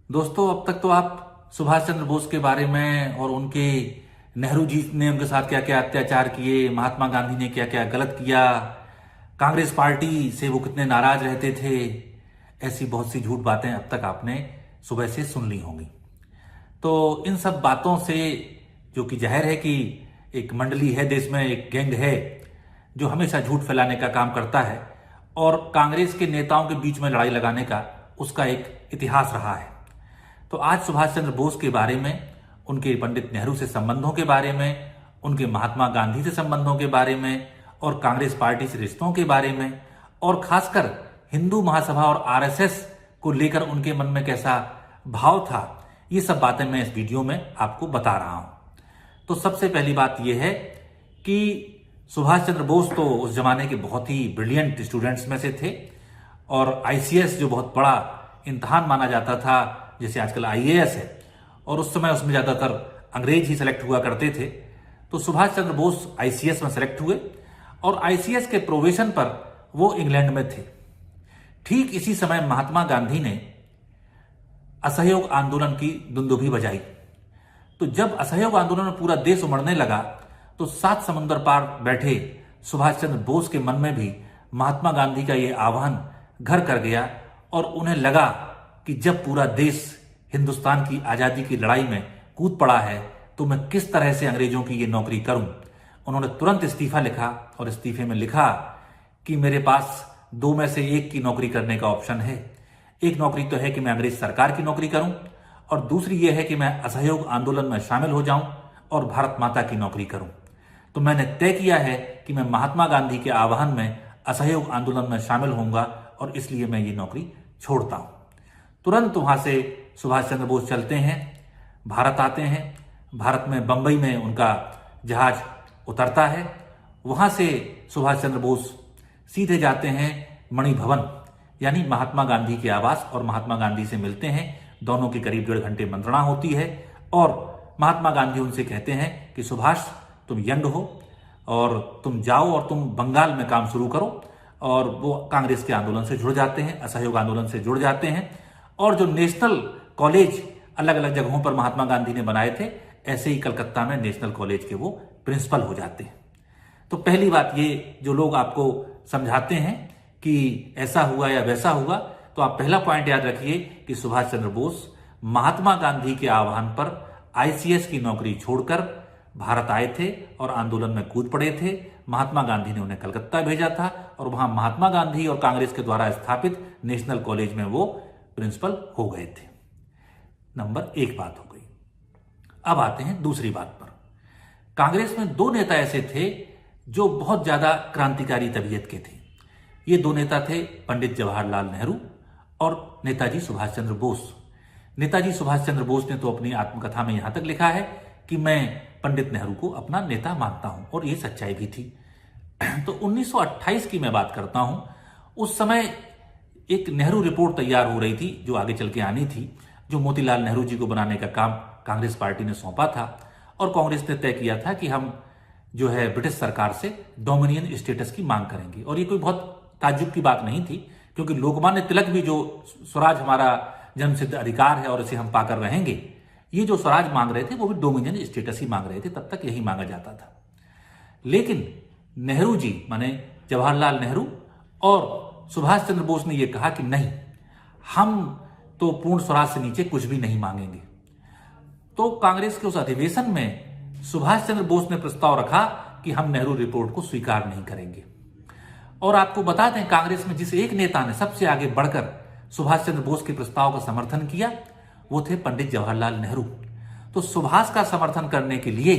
दोस्तों, अब तक तो आप सुभाष चंद्र बोस के बारे में और उनके नेहरू जी ने उनके साथ क्या क्या अत्याचार किए, महात्मा गांधी ने क्या क्या गलत किया, कांग्रेस पार्टी से वो कितने नाराज रहते थे, ऐसी बहुत सी झूठ बातें अब तक आपने सुबह से सुन ली होंगी। तो इन सब बातों से, जो कि जाहिर है कि एक मंडली है देश में, एक गैंग है जो हमेशा झूठ फैलाने का काम करता है और कांग्रेस के नेताओं के बीच में लड़ाई लगाने का उसका एक इतिहास रहा है। तो आज सुभाष चंद्र बोस के बारे में, उनके पंडित नेहरू से संबंधों के बारे में, उनके महात्मा गांधी से संबंधों के बारे में और कांग्रेस पार्टी से रिश्तों के बारे में और खासकर हिंदू महासभा और आरएसएस को लेकर उनके मन में कैसा भाव था, ये सब बातें मैं इस वीडियो में आपको बता रहा हूं। तो सबसे पहली बात यह है कि सुभाष चंद्र बोस तो उस जमाने के बहुत ही ब्रिलियंट स्टूडेंट्स में से थे और आईसीएस जो बहुत बड़ा इम्तहान माना जाता था, जैसे आजकल आईएएस है, और उस समय उसमें ज्यादातर अंग्रेज ही सेलेक्ट हुआ करते थे। तो सुभाष चंद्र बोस आईसीएस में सेलेक्ट हुए और आईसीएस के प्रोवेशन पर वो इंग्लैंड में थे। ठीक इसी समय महात्मा गांधी ने असहयोग आंदोलन की दुंदुभी बजाई। तो जब असहयोग आंदोलन में पूरा देश उमड़ने लगा तो 7 समुंदर पार बैठे सुभाष चंद्र बोस के मन में भी महात्मा गांधी का ये आह्वान घर कर गया और उन्हें लगा कि जब पूरा देश हिंदुस्तान की आजादी की लड़ाई में कूद पड़ा है तो मैं किस तरह से अंग्रेजों की ये नौकरी करूं। उन्होंने तुरंत इस्तीफा लिखा और इस्तीफे में लिखा कि मेरे पास 2 में से 1 की नौकरी करने का ऑप्शन है। एक नौकरी तो है कि मैं अंग्रेज सरकार की नौकरी करूं और दूसरी यह है कि मैं असहयोग आंदोलन में शामिल हो जाऊं और भारत माता की नौकरी करूं। तो मैंने तय किया है कि मैं महात्मा गांधी के आह्वान में असहयोग आंदोलन में शामिल होऊंगा और इसलिए मैं ये नौकरी छोड़ता हूं। तुरंत वहां से सुभाष चंद्र बोस चलते हैं, भारत आते हैं। भारत में बंबई में उनका जहाज उतरता है। वहां से सुभाष चंद्र बोस सीधे जाते हैं मणि भवन, यानी महात्मा गांधी के आवास, और महात्मा गांधी से मिलते हैं। दोनों की करीब 1.5 घंटे मंत्रणा होती है और महात्मा गांधी उनसे कहते हैं कि सुभाष, तुम यंग हो और तुम जाओ और तुम बंगाल में काम शुरू करो। और वो कांग्रेस के आंदोलन से जुड़ जाते हैं, असहयोग आंदोलन से जुड़ जाते हैं। और जो नेशनल कॉलेज अलग अलग जगहों पर महात्मा गांधी ने बनाए थे, ऐसे ही कलकत्ता में नेशनल कॉलेज के वो प्रिंसिपल हो जाते हैं। तो पहली बात, ये जो लोग आपको समझाते हैं कि ऐसा हुआ या वैसा हुआ, तो आप पहला पॉइंट याद रखिए कि सुभाष चंद्र बोस महात्मा गांधी के आह्वान पर आईसीएस की नौकरी छोड़कर भारत आए थे और आंदोलन में कूद पड़े थे। महात्मा गांधी ने उन्हें कलकत्ता भेजा था और वहां महात्मा गांधी और कांग्रेस के द्वारा स्थापित नेशनल कॉलेज में वो प्रिंसिपल हो गए थे। नंबर 1 बात हो गई। अब आते हैं दूसरी बात पर। कांग्रेस में 2 नेता ऐसे थे जो बहुत ज्यादा क्रांतिकारी तबीयत के थे। ये 2 नेता थे पंडित जवाहरलाल नेहरू और नेताजी सुभाष चंद्र बोस। नेताजी सुभाष चंद्र बोस ने तो अपनी आत्मकथा में यहां तक लिखा है कि मैं पंडित नेहरू को अपना नेता मानता हूं, और ये सच्चाई भी थी। तो 1928 की मैं बात करता हूं। उस समय एक नेहरू रिपोर्ट तैयार हो रही थी जो आगे चल के आनी थी, जो मोतीलाल नेहरू जी को बनाने का काम कांग्रेस पार्टी ने सौंपा था। और कांग्रेस ने तय किया था कि हम जो है ब्रिटिश सरकार से डोमिनियन स्टेटस की मांग करेंगे। और ये कोई बहुत ताज्जुब की बात नहीं थी, क्योंकि लोकमान्य तिलक भी, जो स्वराज हमारा जन्मसिद्ध अधिकार है और इसे हम पाकर रहेंगे, ये जो स्वराज मांग रहे थे वो भी डोमिनियन स्टेटस ही मांग रहे थे। तब तक यही मांगा जाता था। लेकिन नेहरू जी, माने जवाहरलाल नेहरू और सुभाष चंद्र बोस ने यह कहा कि नहीं, हम तो पूर्ण स्वराज से नीचे कुछ भी नहीं मांगेंगे। तो कांग्रेस के उस अधिवेशन में सुभाष चंद्र बोस ने प्रस्ताव रखा कि हम नेहरू रिपोर्ट को स्वीकार नहीं करेंगे। और आपको बता दें, कांग्रेस में जिस एक नेता ने सबसे आगे बढ़कर सुभाष चंद्र बोस के प्रस्ताव का समर्थन किया, वो थे पंडित जवाहरलाल नेहरू। तो सुभाष का समर्थन करने के लिए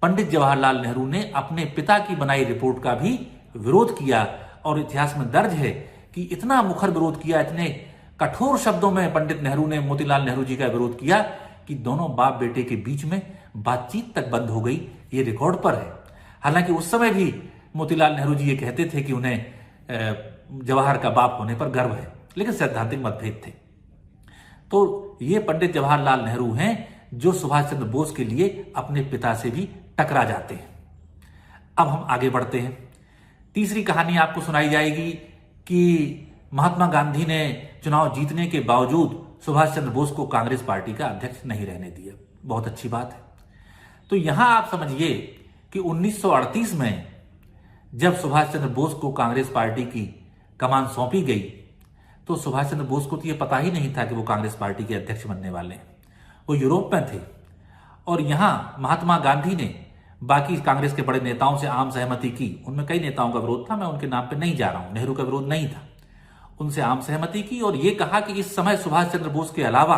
पंडित जवाहरलाल नेहरू ने अपने पिता की बनाई रिपोर्ट का भी विरोध किया। और इतिहास में दर्ज है कि इतना मुखर विरोध किया, इतने कठोर शब्दों में पंडित नेहरू ने मोतीलाल नेहरू जी का विरोध किया कि दोनों बाप बेटे के बीच में बातचीत तक बंद हो गई। ये रिकॉर्ड पर है। हालांकि उस समय भी मोतीलाल नेहरू जी ये कहते थे कि उन्हें जवाहर का बाप होने पर गर्व है, लेकिन सैद्धांतिक मतभेद थे। तो ये पंडित जवाहरलाल नेहरू हैं जो सुभाष चंद्र बोस के लिए अपने पिता से भी टकरा जाते हैं। अब हम आगे बढ़ते हैं। तीसरी कहानी आपको सुनाई जाएगी कि महात्मा गांधी ने चुनाव जीतने के बावजूद सुभाष चंद्र बोस को कांग्रेस पार्टी का अध्यक्ष नहीं रहने दिया। बहुत अच्छी बात है। तो यहां आप समझिए कि 1938 में जब सुभाष चंद्र बोस को कांग्रेस पार्टी की कमान सौंपी गई तो सुभाष चंद्र बोस को तो यह पता ही नहीं था कि वो कांग्रेस पार्टी के अध्यक्ष बनने वाले हैं। वो यूरोप में थे और यहां महात्मा गांधी ने बाकी कांग्रेस के बड़े नेताओं से आम सहमति की। उनमें कई नेताओं का विरोध था, मैं उनके नाम पे नहीं जा रहा हूं, नेहरू का विरोध नहीं था। उनसे आम सहमति की और यह कहा कि इस समय सुभाष चंद्र बोस के अलावा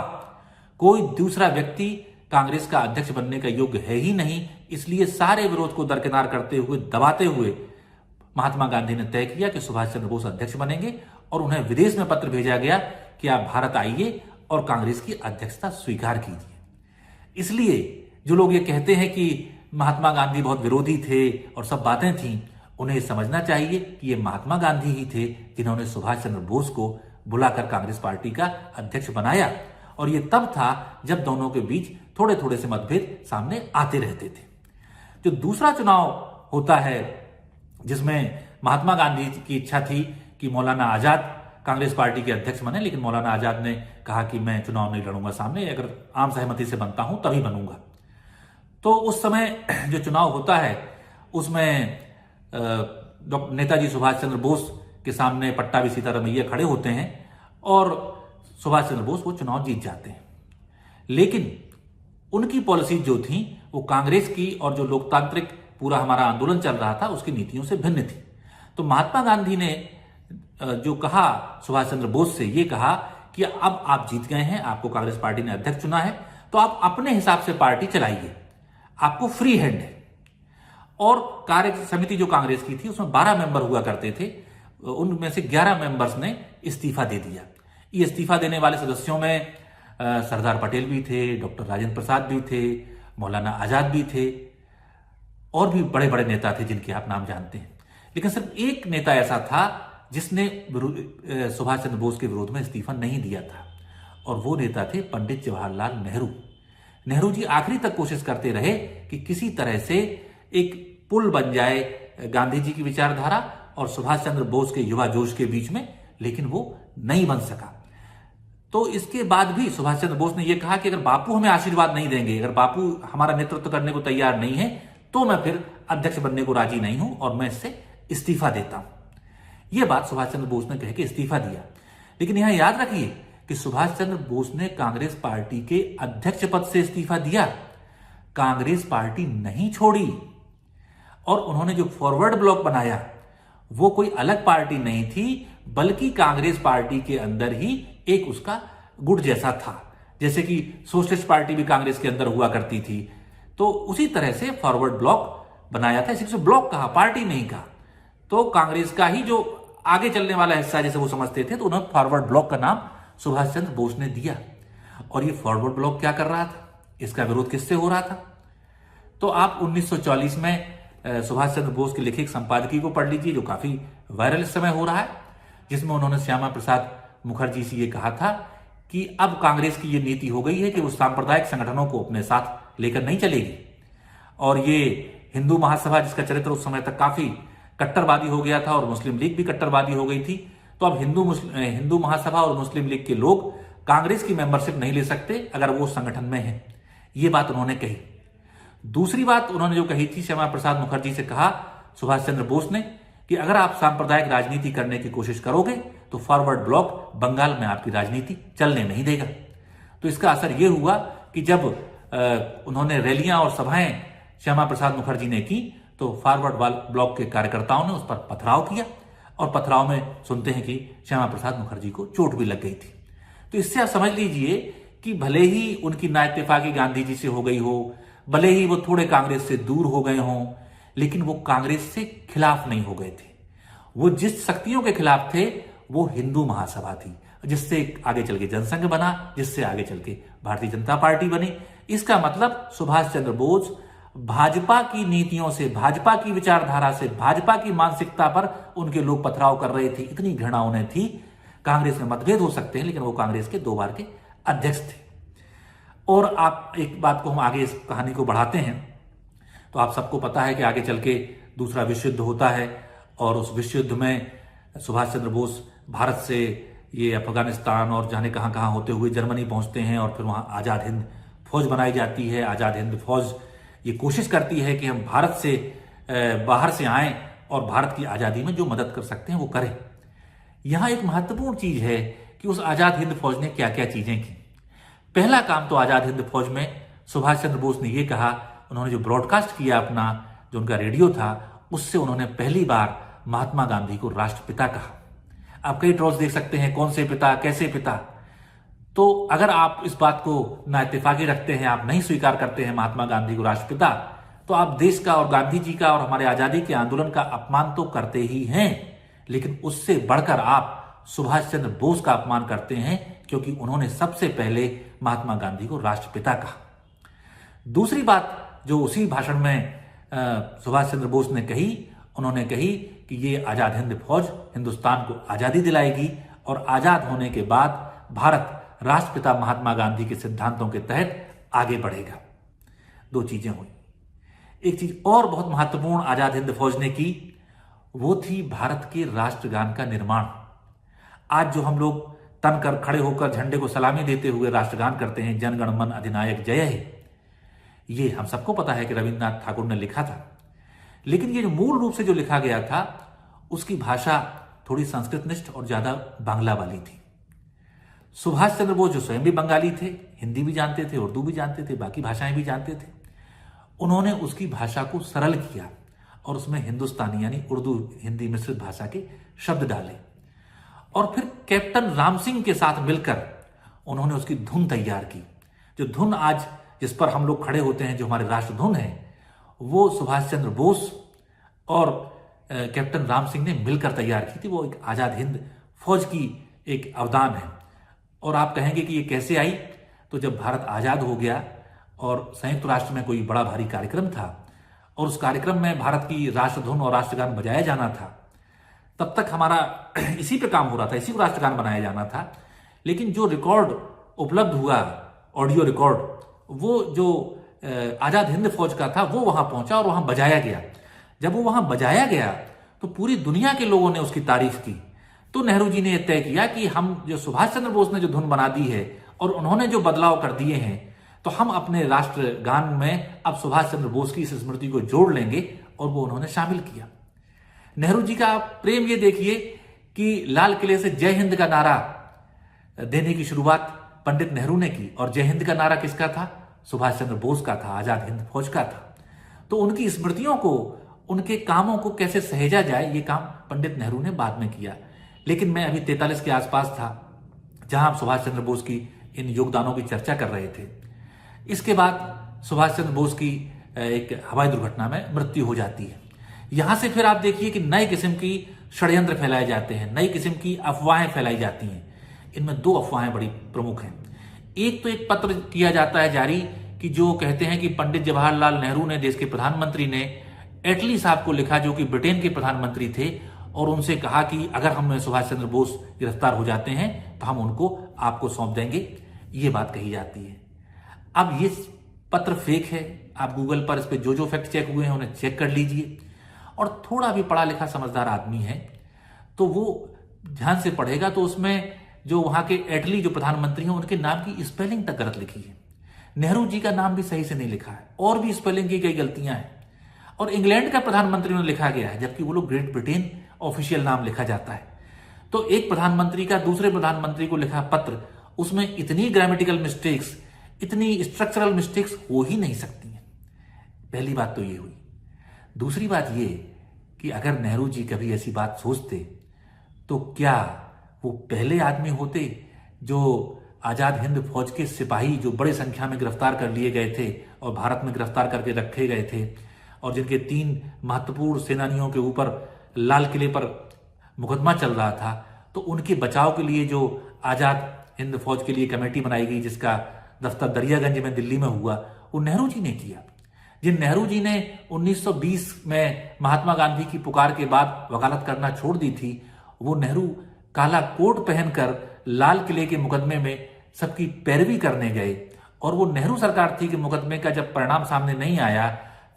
कोई दूसरा व्यक्ति कांग्रेस का अध्यक्ष बनने का योग्य है ही नहीं। इसलिए सारे विरोध को दरकिनार करते हुए, दबाते हुए महात्मा गांधी ने तय किया कि सुभाष चंद्र बोस अध्यक्ष बनेंगे और उन्हें विदेश में पत्र भेजा गया कि आप भारत आइए और कांग्रेस की अध्यक्षता स्वीकार कीजिए। इसलिए जो लोग ये कहते हैं कि महात्मा गांधी बहुत विरोधी थे और सब बातें थीं, उन्हें समझना चाहिए कि ये महात्मा गांधी ही थे जिन्होंने सुभाष चंद्र बोस को बुलाकर कांग्रेस पार्टी का अध्यक्ष बनाया। और ये तब था जब दोनों के बीच थोड़े थोड़े से मतभेद सामने आते रहते थे। जो दूसरा चुनाव होता है जिसमें महात्मा गांधी की इच्छा थी कि मौलाना आजाद कांग्रेस पार्टी के अध्यक्ष बने, लेकिन मौलाना आजाद ने कहा कि मैं चुनाव नहीं लड़ूंगा सामने, अगर आम सहमति से बनता हूं तभी बनूंगा। तो उस समय जो चुनाव होता है उसमें नेताजी सुभाष चंद्र बोस के सामने पट्टाभी सीतारामैया खड़े होते हैं और सुभाष चंद्र बोस वो चुनाव जीत जाते हैं। लेकिन उनकी पॉलिसी जो थी वो कांग्रेस की और जो लोकतांत्रिक पूरा हमारा आंदोलन चल रहा था उसकी नीतियों से भिन्न थी। तो महात्मा गांधी ने जो कहा सुभाष चंद्र बोस से, ये कहा कि अब आप जीत गए हैं, आपको कांग्रेस पार्टी ने अध्यक्ष चुना है, तो आप अपने हिसाब से पार्टी चलाइए, आपको फ्री हैंड है। और कार्य समिति जो कांग्रेस की थी उसमें 12 मेंबर हुआ करते थे, उनमें से 11 मेंबर्स ने इस्तीफा दे दिया। ये इस्तीफा देने वाले सदस्यों में सरदार पटेल भी थे, डॉक्टर राजेंद्र प्रसाद भी थे, मौलाना आजाद भी थे और भी बड़े बड़े नेता थे जिनके आप नाम जानते हैं। लेकिन सिर्फ एक नेता ऐसा था जिसने सुभाष चंद्र बोस के विरोध में इस्तीफा नहीं दिया था और वो नेता थे पंडित जवाहरलाल नेहरू। नेहरू जी आखिरी तक कोशिश करते रहे कि किसी तरह से एक पुल बन जाए गांधी जी की विचारधारा और सुभाष चंद्र बोस के युवा जोश के बीच में, लेकिन वो नहीं बन सका। तो इसके बाद भी सुभाष चंद्र बोस ने यह कहा कि अगर बापू हमें आशीर्वाद नहीं देंगे, अगर बापू हमारा नेतृत्व करने को तैयार नहीं है, तो मैं फिर अध्यक्ष बनने को राजी नहीं हूं और मैं इससे इस्तीफा देता हूं। यह बात सुभाष चंद्र बोस ने कह के इस्तीफा दिया। लेकिन यहां याद रखिए कि सुभाष चंद्र बोस ने कांग्रेस पार्टी के अध्यक्ष पद से इस्तीफा दिया, कांग्रेस पार्टी नहीं छोड़ी। और उन्होंने जो फॉरवर्ड ब्लॉक बनाया वो कोई अलग पार्टी नहीं थी, बल्कि कांग्रेस पार्टी के अंदर ही एक उसका गुट जैसा था। जैसे कि सोशलिस्ट पार्टी भी कांग्रेस के अंदर हुआ करती थी, तो उसी तरह से फॉरवर्ड ब्लॉक बनाया था। इसी से ब्लॉक कहा, पार्टी नहीं कहा। तो कांग्रेस का ही जो आगे चलने वाला हिस्सा जैसे वो समझते थे, तो उन्होंने फॉरवर्ड ब्लॉक का नाम सुभाष चंद्र बोस ने दिया। और ये फॉरवर्ड ब्लॉक क्या कर रहा था, इसका विरोध किससे हो रहा था? तो आप 1940 में सुभाष चंद्र बोस के लिखे एक संपादकीय को पढ़ लीजिए जो काफी वायरल इस समय हो रहा है, जिसमें उन्होंने श्यामा प्रसाद मुखर्जी से ये कहा था कि अब कांग्रेस की ये नीति हो गई है कि वो सांप्रदायिक संगठनों को अपने साथ लेकर नहीं चलेगी। और ये हिंदू महासभा, जिसका चरित्र उस समय तक काफी कट्टरवादी हो गया था और मुस्लिम लीग भी कट्टरवादी हो गई थी, तो अब हिंदू महासभा और मुस्लिम लीग के लोग कांग्रेस की मेंबरशिप नहीं ले सकते अगर वो संगठन में है। ये बात उन्होंने कही। दूसरी बात उन्होंने जो कही थी, श्यामा प्रसाद मुखर्जी से कहा सुभाष चंद्र बोस ने कि अगर आप सांप्रदायिक राजनीति करने की कोशिश करोगे तो फॉरवर्ड ब्लॉक बंगाल में आपकी राजनीति चलने नहीं देगा। तो इसका असर यह हुआ कि जब उन्होंने रैलियां और सभाएं श्यामा प्रसाद मुखर्जी ने की, तो फॉरवर्ड ब्लॉक के कार्यकर्ताओं ने उस पर पथराव किया और पथराव में सुनते हैं कि श्यामा प्रसाद मुखर्जी को चोट भी लग गई थी। तो इससे आप समझ लीजिए कि भले ही उनकी नाइत्तेफाकी गांधी जी से हो गई हो, भले ही वो थोड़े कांग्रेस से दूर हो गए हों, लेकिन वो कांग्रेस से खिलाफ नहीं हो गए थे। वो जिस शक्तियों के खिलाफ थे वो हिंदू महासभा थी, जिससे आगे चल के जनसंघ बना, जिससे आगे चल के भारतीय जनता पार्टी बनी। इसका मतलब सुभाष चंद्र बोस भाजपा की नीतियों से, भाजपा की विचारधारा से, भाजपा की मानसिकता पर उनके लोग पथराव कर रहे थे। इतनी घृणा उन्हें थी। कांग्रेस में मतभेद हो सकते हैं, लेकिन वो कांग्रेस के 2 बार के अध्यक्ष थे। और आप एक बात को हम आगे इस कहानी को बढ़ाते हैं तो आप सबको पता है कि आगे चल के दूसरा विश्व युद्ध होता है और उस विश्व युद्ध में सुभाष चंद्र बोस भारत से ये अफगानिस्तान और जाने कहाँ कहाँ होते हुए जर्मनी पहुंचते हैं और फिर वहाँ आज़ाद हिंद फौज बनाई जाती है। आज़ाद हिंद फौज ये कोशिश करती है कि हम भारत से बाहर से आएं और भारत की आज़ादी में जो मदद कर सकते हैं वो करें। यहाँ एक महत्वपूर्ण चीज़ है कि उस आज़ाद हिंद फौज ने क्या क्या चीज़ें की। पहला काम तो आज़ाद हिंद फौज में सुभाष चंद्र बोस ने ये कहा, उन्होंने जो ब्रॉडकास्ट किया अपना जो उनका रेडियो था, उससे उन्होंने पहली बार महात्मा गांधी को राष्ट्रपिता कहा। आप कई ट्रोल्स देख सकते हैं, कौन से पिता, कैसे पिता। तो अगर आप इस बात को ना इत्तेफाकी रखते हैं, आप नहीं स्वीकार करते हैं महात्मा गांधी को राष्ट्रपिता, तो आप देश का और गांधी जी का और हमारे आजादी के आंदोलन का अपमान तो करते ही हैं, लेकिन उससे बढ़कर आप सुभाष चंद्र बोस का अपमान करते हैं, क्योंकि उन्होंने सबसे पहले महात्मा गांधी को राष्ट्रपिता कहा। दूसरी बात जो उसी भाषण में सुभाष चंद्र बोस ने कही, उन्होंने कही कि ये आजाद हिंद फौज हिंदुस्तान को आजादी दिलाएगी और आजाद होने के बाद भारत राष्ट्रपिता महात्मा गांधी के सिद्धांतों के तहत आगे बढ़ेगा। दो चीजें हुई। एक चीज और बहुत महत्वपूर्ण आजाद हिंद फौज ने की, वो थी भारत के राष्ट्रगान का निर्माण। आज जो हम लोग तन कर खड़े होकर झंडे को सलामी देते हुए राष्ट्रगान करते हैं, जन गण मन अधिनायक जय हे, ये हम सबको पता है कि रविंद्रनाथ ठाकुर ने लिखा था। लेकिन ये जो मूल रूप से जो लिखा गया था, उसकी भाषा थोड़ी संस्कृतनिष्ठ और ज्यादा बांग्ला वाली थी। सुभाष चंद्र बोस जो स्वयं भी बंगाली थे, हिंदी भी जानते थे, उर्दू भी जानते थे, बाकी भाषाएं भी जानते थे, उन्होंने उसकी भाषा को सरल किया और उसमें हिंदुस्तानी यानी उर्दू हिंदी मिश्रित भाषा के शब्द डाले और फिर कैप्टन राम सिंह के साथ मिलकर उन्होंने उसकी धुन तैयार की। जो धुन आज जिस पर हम लोग खड़े होते हैं, जो हमारे राष्ट्र धुन है, वो सुभाष चंद्र बोस और कैप्टन राम सिंह ने मिलकर तैयार की थी। वो एक आजाद हिंद फौज की एक अवदान है। और आप कहेंगे कि ये कैसे आई, तो जब भारत आजाद हो गया और संयुक्त राष्ट्र में कोई बड़ा भारी कार्यक्रम था और उस कार्यक्रम में भारत की राष्ट्रधुन और राष्ट्रगान बजाया जाना था, तब तक हमारा इसी पे काम हो रहा था, इसी को राष्ट्रगान बनाया जाना था। लेकिन जो रिकॉर्ड उपलब्ध हुआ, ऑडियो रिकॉर्ड, वो जो आजाद हिंद फौज का था, वो वहां पहुंचा और वहां बजाया गया। जब वो वहां बजाया गया तो पूरी दुनिया के लोगों ने उसकी तारीफ की। तो नेहरू जी ने यह तय किया कि हम जो सुभाष चंद्र बोस ने जो धुन बना दी है और उन्होंने जो बदलाव कर दिए हैं, तो हम अपने राष्ट्रगान में अब सुभाष चंद्र बोस की इस स्मृति को जोड़ लेंगे, और वो उन्होंने शामिल किया। नेहरू जी का प्रेम ये देखिए कि लाल किले से जय हिंद का नारा देने की शुरुआत पंडित नेहरू ने की, और जय हिंद का नारा किसका था? सुभाष चंद्र बोस का था, आजाद हिंद फौज का था। तो उनकी स्मृतियों को, उनके कामों को कैसे सहेजा जाए, ये काम पंडित नेहरू ने बाद में किया। लेकिन मैं अभी 43 के आसपास था जहां सुभाष चंद्र बोस की इन योगदानों की चर्चा कर रहे थे। इसके बाद सुभाष चंद्र बोस की एक हवाई दुर्घटना में मृत्यु हो जाती है। यहां से फिर आप देखिए कि नई किस्म की षड्यंत्र फैलाए जाते हैं, नई किस्म की अफवाहें फैलाई जाती हैं। इनमें दो अफवाहें बड़ी प्रमुख हैं। एक तो एक पत्र किया जाता है जारी कि जो कहते हैं कि पंडित जवाहरलाल नेहरू ने, देश के प्रधानमंत्री ने, एटली साहब को लिखा, जो कि ब्रिटेन के प्रधानमंत्री थे, और उनसे कहा कि अगर हम सुभाष चंद्र बोस गिरफ्तार हो जाते हैं तो हम उनको आपको सौंप देंगे। ये बात कही जाती है। अब ये पत्र फेक है। आप गूगल पर इस पे जो फैक्ट चेक हुए हैं उन्हें चेक कर लीजिए, और थोड़ा भी पढ़ा लिखा समझदार आदमी है तो वो ध्यान से पढ़ेगा तो उसमें जो वहां के एटली जो प्रधानमंत्री हैं उनके नाम की स्पेलिंग तक गलत लिखी है। नेहरू जी का नाम भी सही से नहीं लिखा है, और भी स्पेलिंग की कई गलतियां हैं। और इंग्लैंड का प्रधानमंत्री ने लिखा गया है, जबकि वो लोग ग्रेट ब्रिटेन ऑफिशियल नाम लिखा जाता है। तो एक प्रधानमंत्री का दूसरे प्रधानमंत्री को लिखा पत्र, उसमें इतनी ग्रामेटिकल मिस्टेक्स, इतनी स्ट्रक्चरल मिस्टेक्स हो ही नहीं सकती हैं। पहली बात तो ये हुई। दूसरी बात ये कि अगर नेहरू जी कभी ऐसी बात सोचते तो क्या वो पहले आदमी होते जो आजाद हिंद फौज के सिपाही जो बड़ी संख्या में गिरफ्तार कर लिए गए थे और भारत में गिरफ्तार करके रखे गए थे, और जिनके 3 महत्वपूर्ण सेनानियों के ऊपर लाल किले पर मुकदमा चल रहा था, तो उनके बचाव के लिए जो आजाद हिंद फौज के लिए कमेटी बनाई गई, जिसका दफ्तर दरियागंज में दिल्ली में हुआ, वो नेहरू जी ने किया। जिन नेहरू जी ने 1920 में महात्मा गांधी की पुकार के बाद वकालत करना छोड़ दी थी, वो नेहरू काला कोट पहनकर लाल किले के मुकदमे में सबकी पैरवी करने गए, और वो नेहरू सरकार थी कि मुकदमे का जब परिणाम सामने नहीं आया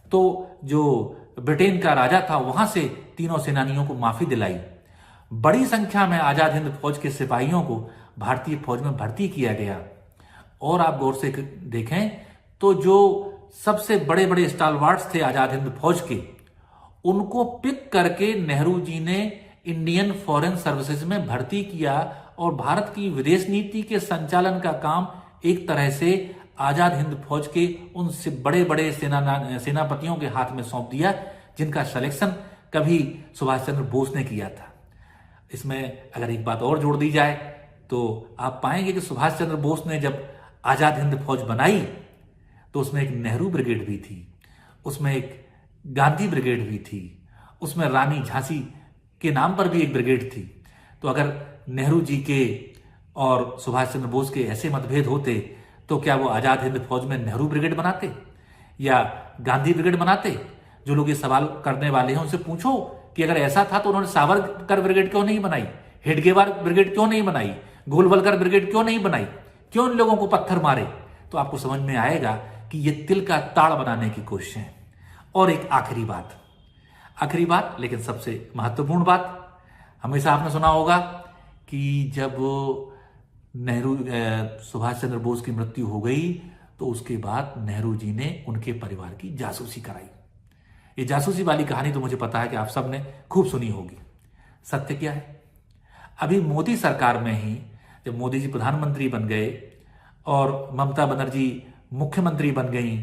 तो जो ब्रिटेन का राजा था वहां से तीनों सेनानियों को माफी दिलाई। बड़ी संख्या में आजाद हिंद फौज के सिपाहियों को भारतीय फौज में भर्ती किया गया। और आप गौर से देखें तो जो सबसे बड़े बड़े स्टालवार्ट्स थे आजाद हिंद फौज के, उनको पिक करके नेहरू जी ने इंडियन फॉरेन सर्विसेज में भर्ती किया और भारत की विदेश नीति के संचालन का काम एक तरह से आजाद हिंद फौज के उन बड़े बड़े सेनापतियों के हाथ में सौंप दिया जिनका सिलेक्शन कभी सुभाष चंद्र बोस ने किया था। इसमें अगर एक बात और जोड़ दी जाए तो आप पाएंगे कि सुभाष चंद्र बोस ने जब आजाद हिंद फौज बनाई तो उसमें एक नेहरू ब्रिगेड भी थी, उसमें एक गांधी ब्रिगेड भी थी, उसमें रानी झांसी के नाम पर भी एक ब्रिगेड थी। तो अगर नेहरू जी के और सुभाष चंद्र बोस के ऐसे मतभेद होते तो क्या वो आजाद हिंद फौज में नेहरू ब्रिगेड बनाते या गांधी ब्रिगेड बनाते? जो लोग ये सवाल करने वाले हैं उनसे पूछो कि अगर ऐसा था तो उन्होंने सावरकर ब्रिगेड क्यों नहीं बनाई, हेडगेवार ब्रिगेड क्यों नहीं बनाई, गोलवलकर ब्रिगेड क्यों नहीं बनाई, क्यों इन लोगों को पत्थर मारे? तो आपको समझ में आएगा कि ये तिल का ताड़ बनाने की कोशिश है। और एक आखिरी बात लेकिन सबसे महत्वपूर्ण बात, हमेशा आपने सुना होगा कि जब सुभाष चंद्र बोस की मृत्यु हो गई तो उसके बाद नेहरू जी ने उनके परिवार की जासूसी कराई। ये जासूसी वाली कहानी तो मुझे पता है कि आप सब ने खूब सुनी होगी। सत्य क्या है? अभी मोदी सरकार में ही जब मोदी जी प्रधानमंत्री बन गए और ममता बनर्जी मुख्यमंत्री बन गई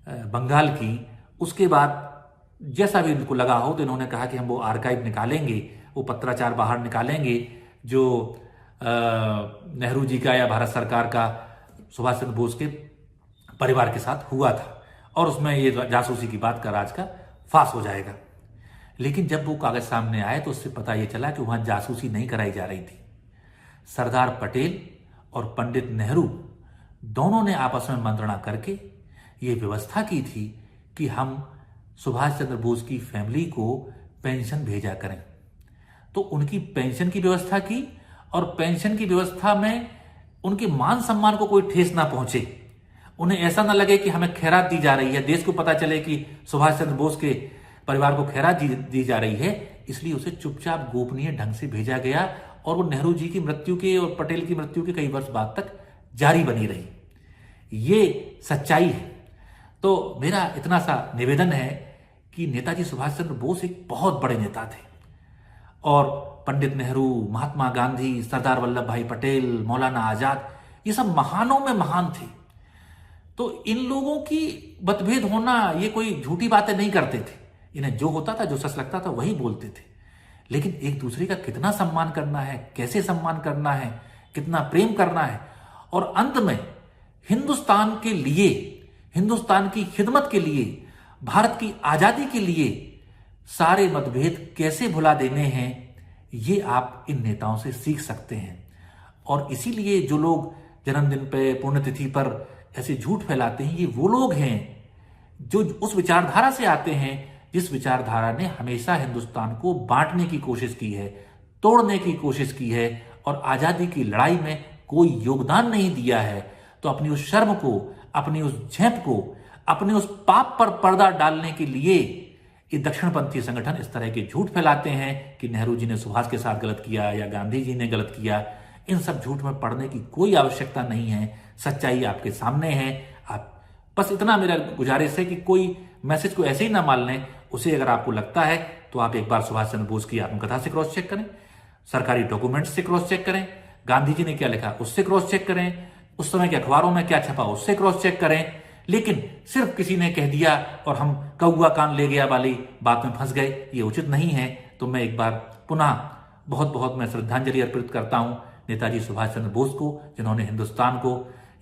बंगाल की, उसके बाद जैसा भी इनको लगा हो तो इन्होंने कहा कि हम वो आर्काइव निकालेंगे, वो पत्राचार बाहर निकालेंगे जो नेहरू जी का या भारत सरकार का सुभाष चंद्र बोस के परिवार के साथ हुआ था, और उसमें ये जासूसी की बात का राज का फांस हो जाएगा। लेकिन जब वो कागज सामने आए तो उससे पता ये चला कि वहां जासूसी नहीं कराई जा रही थी। सरदार पटेल और पंडित नेहरू दोनों ने आपस में मंत्रणा करके ये व्यवस्था की थी कि हम सुभाष चंद्र बोस की फैमिली को पेंशन भेजा करें। तो उनकी पेंशन की व्यवस्था की, और पेंशन की व्यवस्था में उनके मान सम्मान को कोई ठेस ना पहुंचे, उन्हें ऐसा ना लगे कि हमें खैरात दी जा रही है, देश को पता चले कि सुभाष चंद्र बोस के परिवार को खैरात दी जा रही है, इसलिए उसे चुपचाप गोपनीय ढंग से भेजा गया और वो नेहरू जी की मृत्यु के और पटेल की मृत्यु के कई वर्ष बाद तक जारी बनी रही। ये सच्चाई है। तो मेरा इतना सा निवेदन है कि नेताजी सुभाष चंद्र बोस एक बहुत बड़े नेता थे और पंडित नेहरू, महात्मा गांधी, सरदार वल्लभ भाई पटेल, मौलाना आजाद, ये सब महानों में महान थे। तो इन लोगों की मतभेद होना, ये कोई झूठी बातें नहीं करते थे, इन्हें जो होता था, जो सच लगता था वही बोलते थे। लेकिन एक दूसरे का कितना सम्मान करना है, कैसे सम्मान करना है, कितना प्रेम करना है, और अंत में हिंदुस्तान के लिए, हिंदुस्तान की खिदमत के लिए, भारत की आजादी के लिए सारे मतभेद कैसे भुला देने हैं, ये आप इन नेताओं से सीख सकते हैं। और इसीलिए जो लोग जन्मदिन पे, पुण्यतिथि पर ऐसे झूठ फैलाते हैं, ये वो लोग हैं जो उस विचारधारा से आते हैं जिस विचारधारा ने हमेशा हिंदुस्तान को बांटने की कोशिश की है, तोड़ने की कोशिश की है और आजादी की लड़ाई में कोई योगदान नहीं दिया है। तो अपनी उस शर्म को, अपनी उस झेप को, अपने उस पाप पर पर्दा डालने के लिए ये दक्षिणपंथी संगठन इस तरह के झूठ फैलाते हैं कि नेहरू जी ने सुभाष के साथ गलत किया या गांधी जी ने गलत किया। इन सब झूठ में पड़ने की कोई आवश्यकता नहीं है। सच्चाई आपके सामने है। आप बस इतना मेरा गुजारिश है कि कोई मैसेज को ऐसे ही ना मान लें। उसे अगर आपको लगता है तो आप एक बार सुभाष चंद्र बोस की आत्मकथा से क्रॉस चेक करें, सरकारी डॉक्यूमेंट्स से क्रॉस चेक करें, गांधी जी ने क्या लिखा उससे क्रॉस चेक करें, उस समय के अखबारों में क्या छपा उससे क्रॉस चेक करें। लेकिन सिर्फ किसी ने कह दिया और हम कौआ कान ले गया वाली बात में फंस गए, ये उचित नहीं है। तो मैं एक बार पुनः बहुत बहुत मैं श्रद्धांजलि अर्पित करता हूं नेताजी सुभाष चंद्र बोस को, जिन्होंने हिंदुस्तान को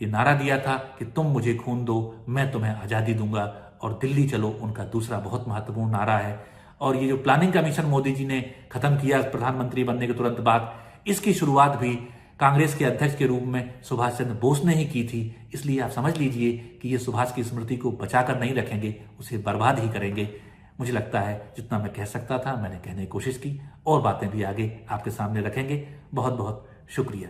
ये नारा दिया था कि तुम मुझे खून दो, मैं तुम्हें आजादी दूंगा और दिल्ली चलो, उनका दूसरा बहुत महत्वपूर्ण नारा है। और ये जो प्लानिंग का मिशन मोदी जी ने खत्म किया प्रधानमंत्री बनने के तुरंत बाद, इसकी शुरुआत भी कांग्रेस के अध्यक्ष के रूप में सुभाष चंद्र बोस ने ही की थी। इसलिए आप समझ लीजिए कि ये सुभाष की स्मृति को बचाकर नहीं रखेंगे, उसे बर्बाद ही करेंगे। मुझे लगता है जितना मैं कह सकता था मैंने कहने की कोशिश की, और बातें भी आगे आपके सामने रखेंगे। बहुत बहुत शुक्रिया।